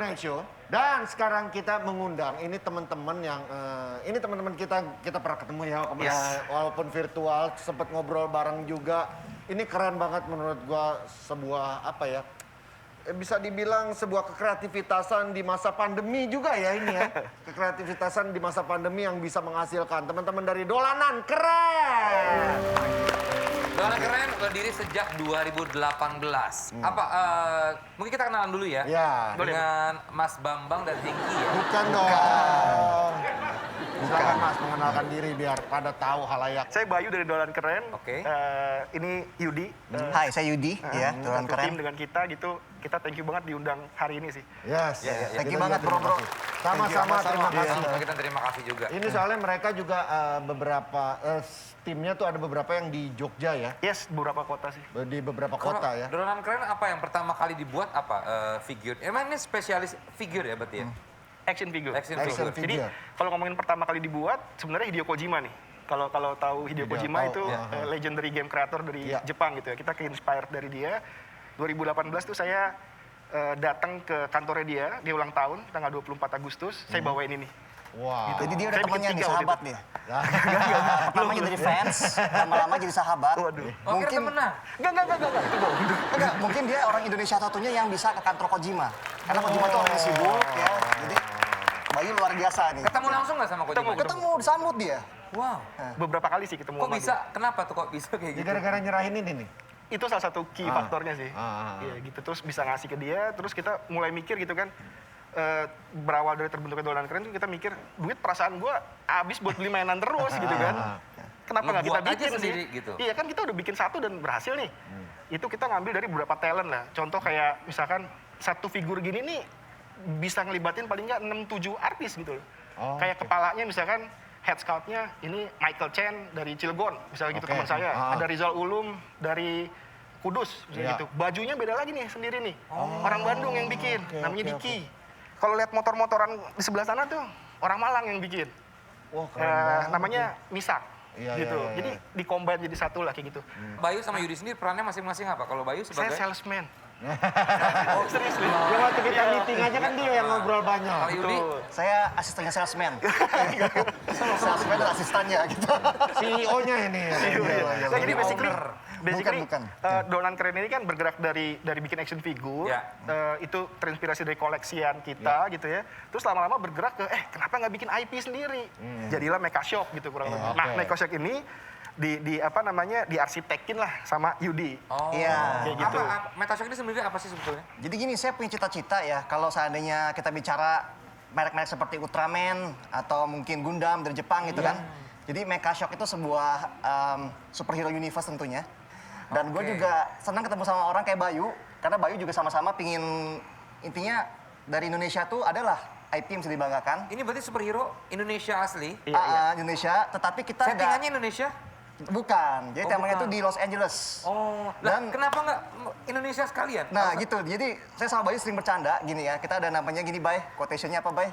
Night Show. Dan sekarang kita mengundang ini teman-teman yang ini teman-teman kita pernah ketemu ya walaupun virtual, sempat ngobrol bareng juga. Ini keren banget menurut gua, sebuah apa ya? Bisa dibilang sebuah kekreativitasan di masa pandemi juga ya ini ya. Kekreativitasan di masa pandemi yang bisa menghasilkan teman-teman dari Dolanan Keren. Dolanan Keren berdiri sejak 2018. Mungkin kita kenalan dulu ya. Ya. Dengan Mas Bambang dan Hengki ya. Bukan dong. Silakan Mas mengenalkan diri biar pada tahu halayak. Saya Bayu dari Dolanan Keren. Oke. Ini Yudi. Hai, saya Yudi ya, Dolanan Satu Keren. tim dengan kita gitu. Kita thank you banget diundang hari ini sih. Yes. Thank you banget bro. Sama-sama, terima kasih. Kita terima kasih juga. Ini soalnya mereka juga beberapa timnya tuh ada beberapa yang di Jogja ya. Yes, beberapa kota sih. Di beberapa kota ya. Dolanan Keren apa yang pertama kali dibuat apa? Figure. Emang ini spesialis figure ya berarti ya? Action figure. Action Action figure. Jadi kalau ngomongin pertama kali dibuat, sebenarnya Hideo Kojima nih. Kalau tahu Hideo Kojima itu legendary game creator dari Jepang gitu ya. Kita ke-inspired dari dia. 2018 tuh saya datang ke kantornya dia ulang tahun tanggal 24 Agustus. Saya bawain ini. Wah. Jadi dia udah Saya temannya bikin nih, tiga sahabat waktu nih. Pertama jadi fans, lama-lama jadi sahabat. Waduh. Oh, kira temenan? Enggak. Itu bohong. Enggak, mungkin dia orang Indonesia satunya yang bisa ke kantor Kojima. Karena Kojima tuh orang yang sibuk ya. Jadi Bayu luar biasa nih. Ketemu langsung nggak sama Kojima? Ketemu, disambut dia. Wow. Beberapa kali sih ketemu Kok sama bisa? dia. Kenapa tuh kok bisa kayak Jadi gitu? gara-gara nyerahin ini nih. Itu salah satu key faktornya sih. Iya. Gitu, terus bisa ngasih ke dia, terus kita mulai mikir gitu kan. Berawal dari terbentuknya Dolanan Keren tuh kita mikir, duit perasaan gua habis buat beli mainan terus gitu kan. Kenapa nggak kita Ngebuat aja bikin sendiri sih? gitu. Iya kan kita udah bikin satu dan berhasil nih. Itu kita ngambil dari beberapa talent lah. Contoh kayak misalkan satu figur gini nih bisa ngelibatin paling nggak 6-7 artis gitu loh. Kayak kepalanya misalkan head scout-nya ini Michael Chen dari Cilegon, misalnya gitu teman saya. Ada Rizal Ulum dari Kudus, misalnya gitu. Bajunya beda lagi nih, sendiri nih. Orang Bandung yang bikin, namanya Diki. Kalau lihat motor-motoran di sebelah sana tuh, orang Malang yang bikin. Wah, keren banget. Namanya Misak. Iya, Gitu. iya, iya. Jadi di-combine jadi satu lah kayak gitu. Bayu sama Yudi sendiri perannya masing-masing apa? Kalau Bayu Saya sebagai... salesman. serius lu? Ya waktu kita meeting aja kan dia yang ngobrol banyak. Kalau Yudi? Saya asistennya salesman. Salesman dan asistennya gitu. CEO-nya ini. Nah, jadi basically Bukan. Dolanan Keren ini kan bergerak dari bikin action figure, Ya. itu terinspirasi dari koleksian kita gitu ya. Terus lama-lama bergerak ke kenapa nggak bikin IP sendiri? Jadilah Mecha Shock gitu kurang lebih. Nah, Mecha Shock ini diarsitekin lah sama Yudi. Oh. Iya. Kayak gitu. Metashock ini sebenarnya apa sih sebetulnya? Jadi gini, saya punya cita-cita ya, kalau seandainya kita bicara merek-merek seperti Ultraman atau mungkin Gundam dari Jepang gitu kan. Jadi Mecha Shock itu sebuah superhero universe tentunya. Dan gue juga senang ketemu sama orang kayak Bayu, karena Bayu juga sama-sama pingin, intinya dari Indonesia tuh adalah IP yang bisa dibanggakan. Ini berarti superhero Indonesia asli? Indonesia, tetapi kita Settingannya Indonesia? Bukan, jadi temanya bukan. itu di Los Angeles. Oh, Dan- kenapa nggak Indonesia sekalian? Nah gitu, jadi saya sama Bayu sering bercanda gini ya, kita ada namanya gini Bay, quotation-nya apa Bay?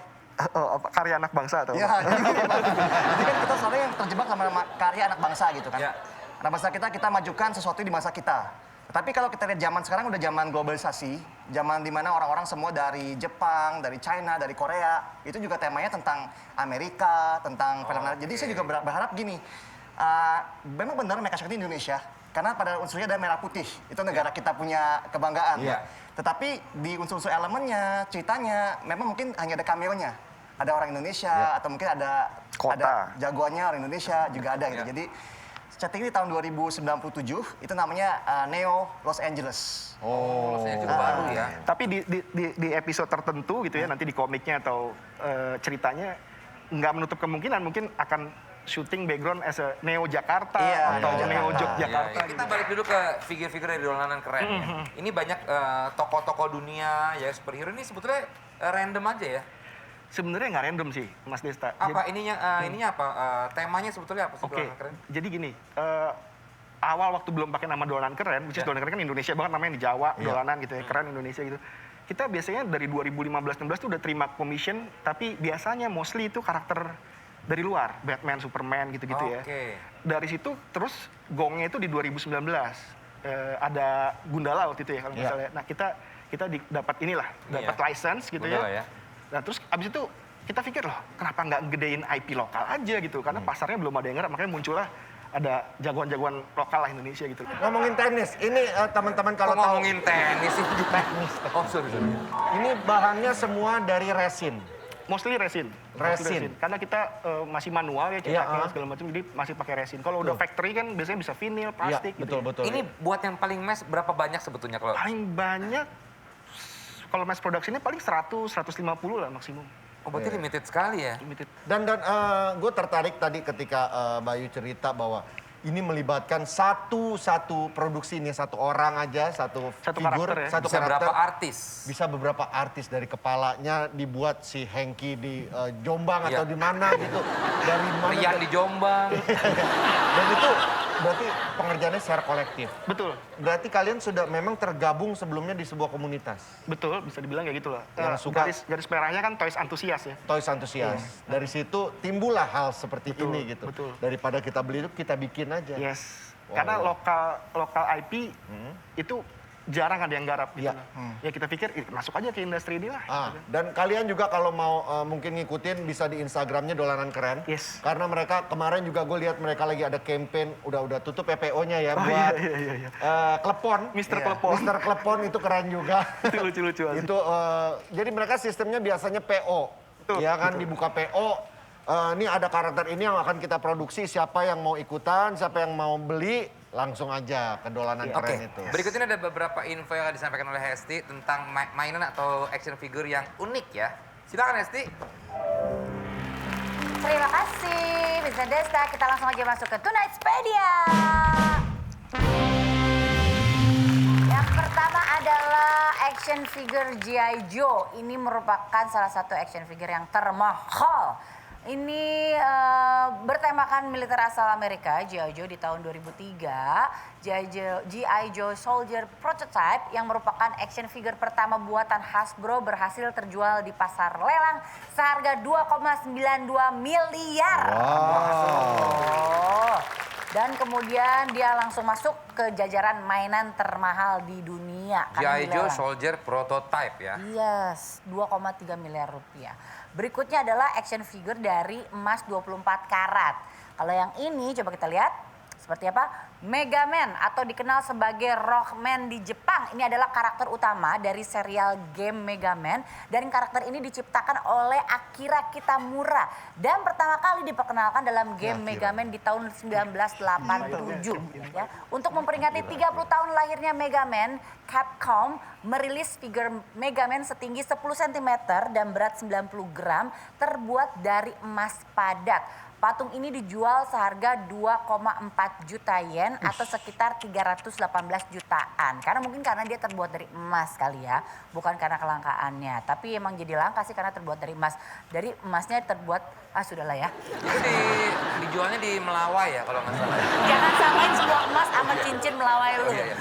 Karya anak bangsa atau Ya, apa? jadi kan kita selalu yang terjebak sama nama karya anak bangsa gitu kan. Ya. Anak bangsa kita majukan sesuatu di masa kita. Tapi kalau kita lihat zaman sekarang udah zaman globalisasi, zaman dimana orang-orang semua dari Jepang, dari China, dari Korea, itu juga temanya tentang Amerika, tentang film. Jadi saya juga berharap gini, memang benar Mecha Shock ini Indonesia, karena pada unsurnya ada merah putih, itu negara kita punya kebanggaan. Iya. Tetapi di unsur-unsur elemennya, ceritanya, memang mungkin hanya ada cameo-nya. Ada orang Indonesia, atau mungkin ada jagoannya orang Indonesia, juga ada gitu. Iya. Jadi setting ini tahun 2097, itu namanya Neo Los Angeles. Maksudnya cukup baru ya. Tapi di episode tertentu gitu ya, nanti di komiknya atau ceritanya nggak menutup kemungkinan mungkin akan syuting background as a Neo Jakarta atau Neo Yogyakarta. Kita balik dulu ke figur-figur dari Dolanan Keren ya. Ini banyak tokoh-tokoh dunia ya superhero ini sebetulnya random aja ya. Sebenarnya nggak random sih, Mas Desta. Apa ininya apa? Temanya sebetulnya apa sih Oke, Dolanan Keren? jadi gini, awal waktu belum pakai nama Dolanan Keren, which is Dolanan Keren kan Indonesia banget namanya di Jawa, Dolanan gitu ya, keren Indonesia gitu. Kita biasanya dari 2015-16 tuh udah terima commission, tapi biasanya mostly itu karakter dari luar, Batman, Superman gitu-gitu ya. Dari situ terus gongnya itu di 2019, ada Gundala waktu itu ya kalau nggak salah. Nah kita dapat inilah, dapat license gitu Udah lah ya. Nah terus abis itu kita pikir loh, kenapa nggak gedein IP lokal aja gitu? Karena pasarnya belum ada yang ngerap, makanya muncullah ada jagoan-jagoan lokal lah Indonesia gitu. Ngomongin tenis, ini teman-teman kalau Kalau tahu ngomongin tenis sih. teknis. Oh, sorry. Ini bahannya semua dari resin. Mostly resin. Resin. Karena kita masih manual ya cetaknya segala macam, jadi masih pakai resin. Kalau udah factory kan biasanya bisa vinil, plastik Iya, gitu. betul. Ini buat yang paling mass berapa banyak sebetulnya kalau? Paling banyak kalau mass production-nya paling 100, 150 lah maksimum. Oh, berarti limited sekali ya? Limited. Dan gue tertarik tadi ketika Bayu cerita bahwa ini melibatkan satu produksi ini, satu orang aja, satu figur, karakter ya. satu Bisa karakter. berapa artis? Bisa beberapa artis dari kepalanya dibuat si Hengki di Jombang atau di mana gitu. Dari mana. Rian di Jombang. Dan itu berarti pengerjaannya secara kolektif. Betul. Berarti kalian sudah memang tergabung sebelumnya di sebuah komunitas. Betul, bisa dibilang kayak gitu lah. Yang suka- Garis merahnya kan toys antusias ya. Toys antusias. Dari situ timbullah hal seperti Betul, ini gitu. betul. Daripada kita beli itu kita bikin aja. Yes. Wow. Karena lokal IP itu jarang ada yang garap gitu. Iya. Ya kita pikir masuk aja ke industri ini lah. Dan kalian juga kalau mau mungkin ngikutin bisa di Instagramnya Dolanan Keren. Yes. Karena mereka kemarin juga gue lihat mereka lagi ada campaign udah tutup PPO-nya ya Oh, buat iya. Klepon. Mr. Klepon. Mr. Klepon itu keren juga. Itu lucu-lucu aja. Itu jadi mereka sistemnya biasanya PO. Betul, Ya kan dibuka PO. Ini ada karakter ini yang akan kita produksi, siapa yang mau ikutan, siapa yang mau beli, langsung aja ke Dolanan Oke, Keren itu. berikut ini ada beberapa info yang akan disampaikan oleh Hesti tentang mainan atau action figure yang unik ya. Silakan Hesti. Terima kasih, Vincent Desta. Kita langsung aja masuk ke Tonightspedia. Yang pertama adalah action figure G.I. Joe. Ini merupakan salah satu action figure yang termahal. Ini bertemakan militer asal Amerika, G.I. Joe di tahun 2003. G.I. Joe Soldier Prototype yang merupakan action figure pertama buatan Hasbro berhasil terjual di pasar lelang seharga 2,92 miliar. Wow. Dan kemudian dia langsung masuk ke jajaran mainan termahal di dunia. karena G.I. Joe dilelang. Soldier Prototype ya. Yes, 2,3 miliar rupiah. Berikutnya adalah action figure dari emas 24 karat. Kalau yang ini coba kita lihat seperti apa? Mega Man atau dikenal sebagai Rockman di Jepang. Ini adalah karakter utama dari serial game Mega Man. Dan karakter ini diciptakan oleh Akira Kitamura. Dan pertama kali diperkenalkan dalam game Mega Man di tahun 1987. Ya. Untuk memperingati 30 tahun lahirnya Mega Man, Capcom merilis figur Mega Man setinggi 10 cm dan berat 90 gram terbuat dari emas padat. Patung ini dijual seharga 2,4 juta yen atau sekitar 318 jutaan. Karena mungkin karena dia terbuat dari emas kali ya, bukan karena kelangkaannya. Tapi emang jadi langka sih karena terbuat dari emas. Dari emasnya terbuat, sudahlah ya. Itu dijualnya di Melawai ya kalau nggak salah. Jangan samain semua emas sama cincin melawai lu. Iya.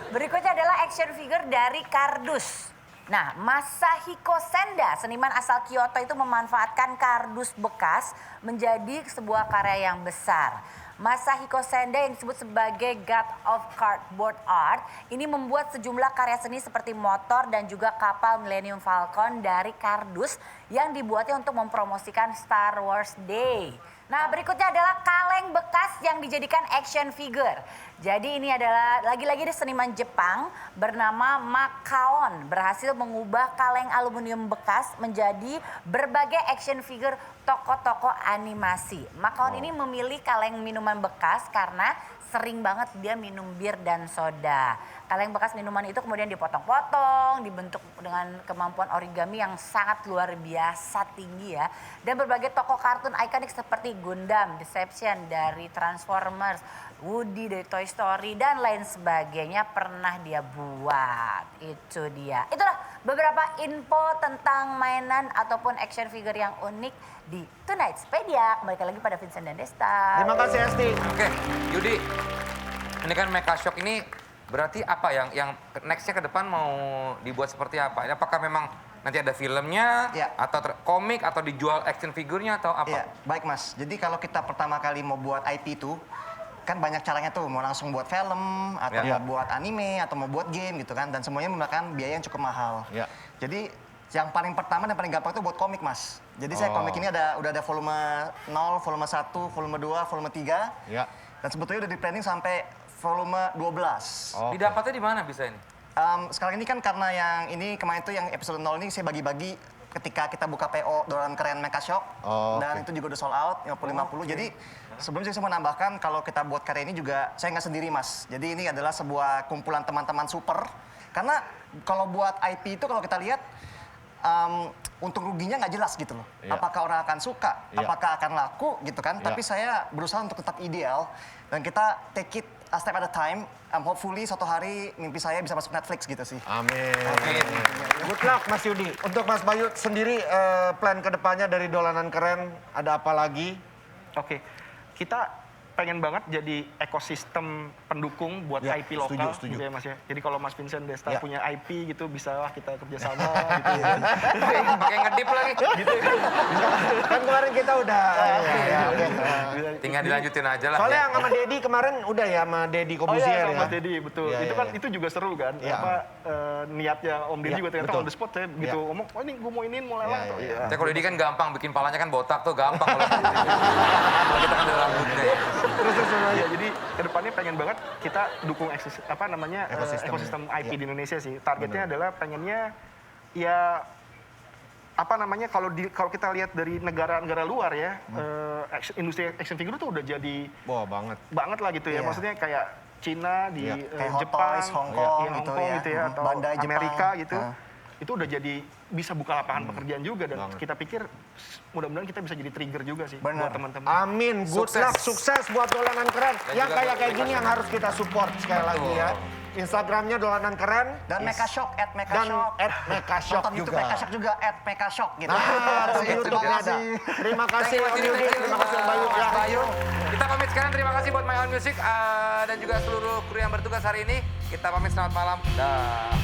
Berikutnya adalah action figure dari kardus. Nah, Masahiko Senda, seniman asal Kyoto itu memanfaatkan kardus bekas menjadi sebuah karya yang besar. Masahiko Senda yang disebut sebagai God of Cardboard Art ini membuat sejumlah karya seni seperti motor dan juga kapal Millennium Falcon dari kardus yang dibuatnya untuk mempromosikan Star Wars Day. Nah, berikutnya adalah kaleng bekas yang dijadikan action figure. Jadi ini adalah lagi-lagi di seniman Jepang bernama Makaon berhasil mengubah kaleng aluminium bekas menjadi berbagai action figure tokoh-tokoh animasi. Makaon ini memilih kaleng minuman bekas karena sering banget dia minum bir dan soda. Kaleng bekas minuman itu kemudian dipotong-potong, dibentuk dengan kemampuan origami yang sangat luar biasa tinggi ya. Dan berbagai tokoh kartun ikonik seperti Gundam, Deception dari Transformers, Woody dari Toy Story dan lain sebagainya pernah dia buat. Itu dia. Itulah beberapa info tentang mainan ataupun action figure yang unik di Tonightspedia. Kembali lagi pada Vincent dan Desta. Terima kasih Esti. Oke, Yudi. Ini kan Mecha Shock ini berarti apa yang nextnya ke depan mau dibuat seperti apa? Apakah memang nanti ada filmnya Ya. atau komik atau dijual action figurnya atau apa? Iya, baik Mas. Jadi kalau kita pertama kali mau buat IP itu, kan banyak caranya tuh, mau langsung buat film, atau Ya. mau buat anime, atau mau buat game gitu kan. Dan semuanya memakan biaya yang cukup mahal. Ya. Jadi yang paling pertama dan paling gampang itu buat komik, Mas. Jadi saya komik ini udah ada volume 0, volume 1, volume 2, volume 3. Ya. Dan sebetulnya udah di planning sampai volume 12. Oh. Didapatnya di mana bisa ini? Sekarang ini kan karena yang ini kemarin tuh yang episode 0 ini saya bagi-bagi ketika kita buka PO Dolanan Keren Mecha Shock. Oh, Dan oke. itu juga udah sold out, 50-50. Jadi sebelumnya saya mau nambahkan kalau kita buat karya ini juga saya nggak sendiri, Mas. Jadi ini adalah sebuah kumpulan teman-teman super. Karena kalau buat IP itu kalau kita lihat untung ruginya nggak jelas gitu loh. Iya. Apakah orang akan suka, Iya. apakah akan laku gitu kan. Iya. Tapi saya berusaha untuk tetap ideal dan kita take it a step at a time. Hopefully suatu hari mimpi saya bisa masuk Netflix gitu sih. Amin. Amin. Good luck Mas Yudi. Untuk Mas Bayu sendiri plan kedepannya dari Dolanan Keren ada apa lagi? Oke, kita pengen banget jadi ekosistem pendukung buat Ya, IP lokal, setuju. gitu ya Mas ya. Jadi kalau Mas Vincent Desta Ya. punya IP gitu, bisa lah kita kerjasama gitu ya. Pakai ngedip lagi. Kan kemarin kita udah oke. Tinggal dilanjutin aja lah. Soalnya ya. yang sama Dedi kemarin udah ya sama Dedi Oh Kobuzier iya, ya. sama Mas Dedi, betul. Iya, Itu iya, kan iya. itu juga seru kan. Iya. Apa niatnya Om Deddy Iya, juga ternyata betul. on the spot saya begitu Iya. ngomong, oh ini gue mau iniin, mau lelang. Iya, tuh. iya, Iya. Ya kalau Dedi kan gampang, bikin palanya kan botak tuh gampang. Kalau kita kan ada rambutnya ya. Terus Ya, jadi kedepannya pengen banget kita dukung ekosistem IP Iya. di Indonesia sih. Targetnya adalah pengennya ya kalau kita lihat dari negara-negara luar ya, industri action figure tuh udah jadi wah banget. banget lah gitu ya. Iya. Maksudnya kayak Cina di Iya. Kayak Hot Jepang, Toys, Hong Kong iya, gitu Hong Kong ya. gitu ya, atau Bandai Jepang. Amerika gitu. Ah. Itu udah jadi bisa buka lapangan pekerjaan juga dan Banget. kita pikir mudah-mudahan kita bisa jadi trigger juga sih Bener. buat teman-teman. Amin, good Sukses. luck, sukses buat Dolanan Keren. Dan Yang juga kayak buat gini yang harus kita support sekali lagi ya. Instagramnya Dolanan Keren. Dan Mecha Shock, @Mecha Dan Shock. @Mekashock Nonton YouTube juga. Mecha Shock juga @Mecha Shock gitu. Nah, di Terima YouTube-nya ada. kasih. Terima kasih Thank you, Om Mas Yudi, Yudi. terima kasih Om Bayu. Mas Ya. Bayu. Kita pamit sekarang, terima kasih buat My Own Music dan juga seluruh kru yang bertugas hari ini. Kita pamit, selamat malam. Dah.